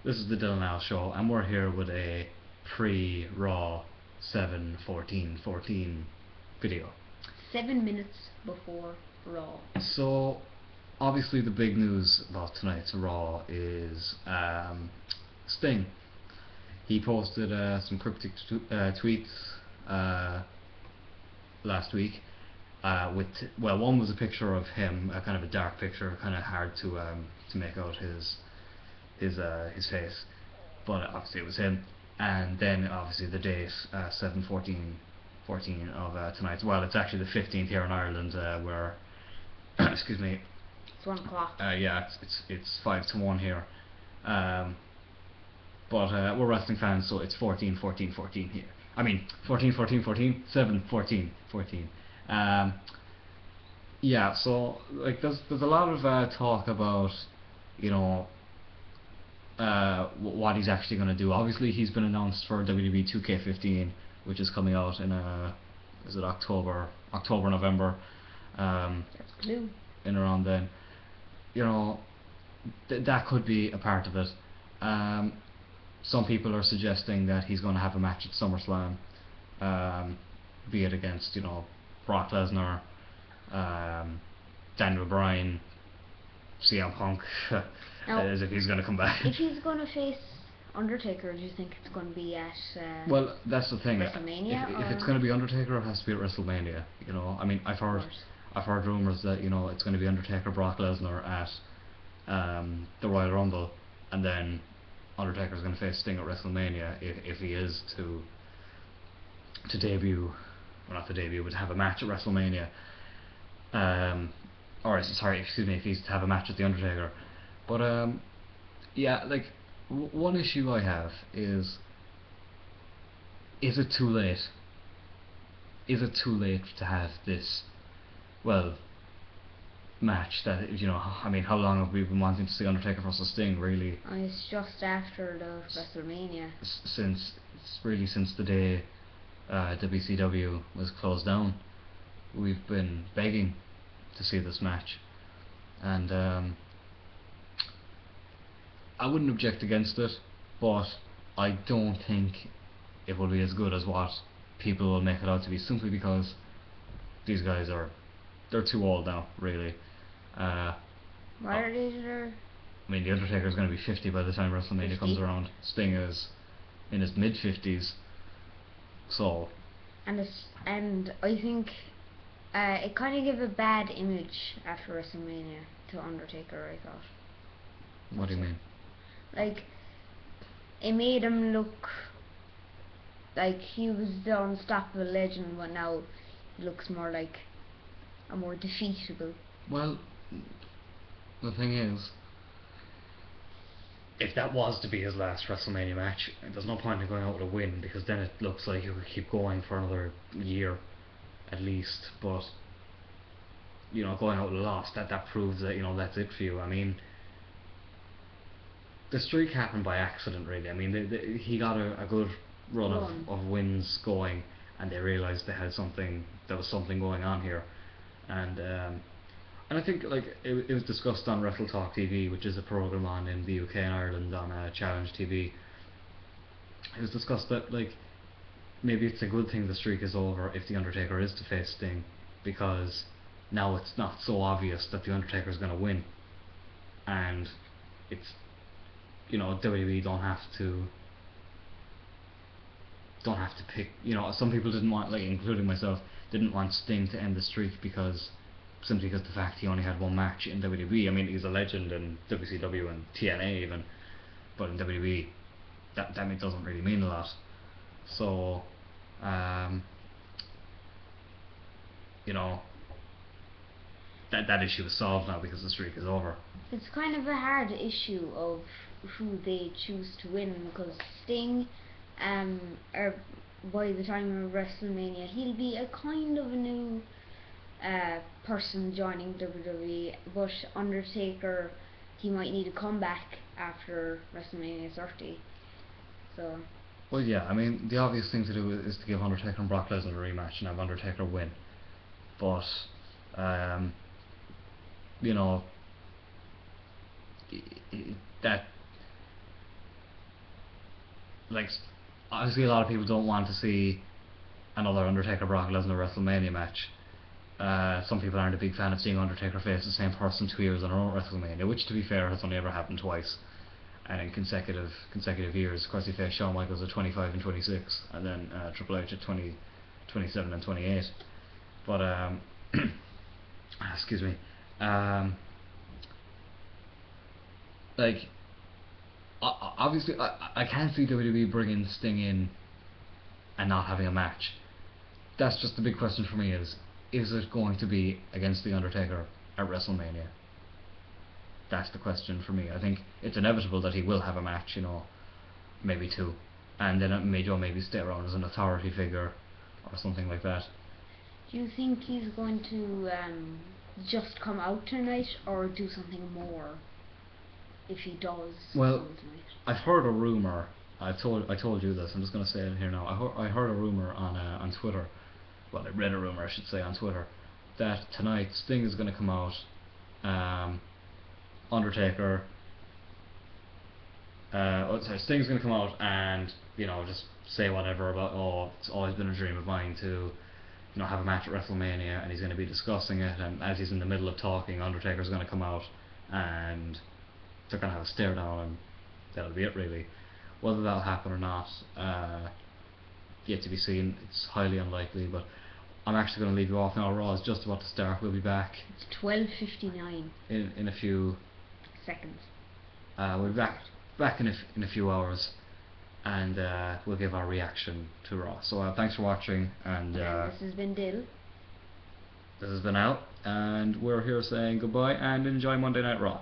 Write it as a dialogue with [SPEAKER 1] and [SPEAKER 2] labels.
[SPEAKER 1] This is the Dylan Al Show, and we're here with a pre-Raw 7/14/14 video.
[SPEAKER 2] 7 minutes before Raw.
[SPEAKER 1] So, obviously, the big news about tonight's Raw is Sting. He posted some cryptic tweets last week. One was a picture of him, kind of a dark picture, kind of hard to make out his face, but obviously it was him. And then obviously the date 7/14/14 of tonight's. Well, it's actually the 15th here in Ireland, where excuse me.
[SPEAKER 2] It's 1 o'clock.
[SPEAKER 1] Yeah, it's 5 to 1 here. But we're wrestling fans, so it's 14/14/14 here. I mean 14/14/14, 7/14/14. Yeah, so like there's a lot of talk about, you know, what he's actually going to do. Obviously, he's been announced for WWE 2K15, which is coming out in is it October, November?
[SPEAKER 2] That's Clue.
[SPEAKER 1] In around then. You know, that could be a part of it. Some people are suggesting that he's going to have a match at SummerSlam, be it against, you know, Brock Lesnar, Daniel Bryan, CM Punk, as if he's going to come back.
[SPEAKER 2] If he's going to face Undertaker, do you think it's going to be at
[SPEAKER 1] well, that's the thing.
[SPEAKER 2] WrestleMania?
[SPEAKER 1] If it's going to be Undertaker, it has to be at WrestleMania. You know, I mean, I've heard rumors that, you know, it's going to be Undertaker, Brock Lesnar at the Royal Rumble, and then Undertaker's going to face Sting at WrestleMania if he is to debut, well, not to debut, but to have a match at WrestleMania. Or sorry, excuse me, if he's to have a match with the Undertaker. But yeah, like one issue I have is it too late? Is it too late to have this, well, match that, you know, I mean, how long have we been wanting to see Undertaker versus Sting, really?
[SPEAKER 2] It's just after the WrestleMania.
[SPEAKER 1] Since the day WCW was closed down, we've been begging to see this match, and I wouldn't object against it, but I don't think it will be as good as what people will make it out to be, simply because these guys they're too old now, really.
[SPEAKER 2] What are they?
[SPEAKER 1] I mean, the Undertaker is going to be 50 by the time WrestleMania
[SPEAKER 2] 50?
[SPEAKER 1] comes around. Sting is in his mid-50s, so.
[SPEAKER 2] And I think it kind of gave a bad image after WrestleMania to Undertaker, I thought.
[SPEAKER 1] What do you mean?
[SPEAKER 2] Like, it made him look like he was the unstoppable legend, but now he looks more like a more defeatable.
[SPEAKER 1] Well, the thing is, if that was to be his last WrestleMania match, there's no point in going out with a win, because then it looks like he would keep going for another year at least. But, you know, going out with a loss, that proves that, you know, that's it for you. I mean, the streak happened by accident, really. I mean, he got a good run of wins going, and they realised there was something going on here, and I think, like, it was discussed on Wrestle Talk TV, which is a program on in the UK and Ireland on Challenge TV. It was discussed that, like, maybe it's a good thing the streak is over if the Undertaker is to face Sting, because now it's not so obvious that the Undertaker is going to win, and it's, you know, WWE don't have to pick, you know, some people didn't want, like, including myself, didn't want Sting to end the streak simply because the fact he only had one match in WWE. I mean, he's a legend in WCW and TNA even, but in WWE that doesn't really mean a lot. So you know, that issue is solved now because the streak is over.
[SPEAKER 2] It's kind of a hard issue of who they choose to win, because Sting, or by the time of WrestleMania, he'll be a kind of a new person joining WWE, but Undertaker, he might need a comeback after WrestleMania 30. So.
[SPEAKER 1] Well, yeah, I mean, the obvious thing to do is to give Undertaker and Brock Lesnar a rematch and have Undertaker win, but you know, that like, obviously a lot of people don't want to see another Undertaker Brock Lesnar WrestleMania match. Some people aren't a big fan of seeing Undertaker face the same person 2 years in a row at WrestleMania, which to be fair has only ever happened twice, and in consecutive years. Of course, he faced Shawn Michaels at 25 and 26, and then Triple H at 27 and 28. But excuse me, like, obviously I can't see WWE bringing Sting in and not having a match. That's just the big question for me: is it going to be against The Undertaker at WrestleMania? That's the question for me. I think it's inevitable that he will have a match, maybe two, and then maybe stay around as an authority figure or something like that.
[SPEAKER 2] Do you think he's going to just come out tonight, or do something more if he does?
[SPEAKER 1] Well, I've heard a rumor. I told you this. I'm just going to say it here now. I heard a rumor on Twitter. Well, I read a rumor, I should say, on Twitter, that tonight Sting is going to come out. Undertaker. Sting's going to come out and just say whatever about, oh, it's always been a dream of mine to have a match at WrestleMania, and he's going to be discussing it, and as he's in the middle of talking, Undertaker's going to come out and they're going to have a stare down, and that'll be it really. Whether that'll happen or not, yet to be seen. It's highly unlikely, but I'm actually going to leave you off now. Raw is just about to start. We'll be back.
[SPEAKER 2] It's 12:59
[SPEAKER 1] in a few
[SPEAKER 2] seconds.
[SPEAKER 1] We'll be back in a few hours, and we'll give our reaction to Raw. So thanks for watching, and
[SPEAKER 2] this has been Dill.
[SPEAKER 1] This has been Al, and we're here saying goodbye and enjoy Monday Night Raw.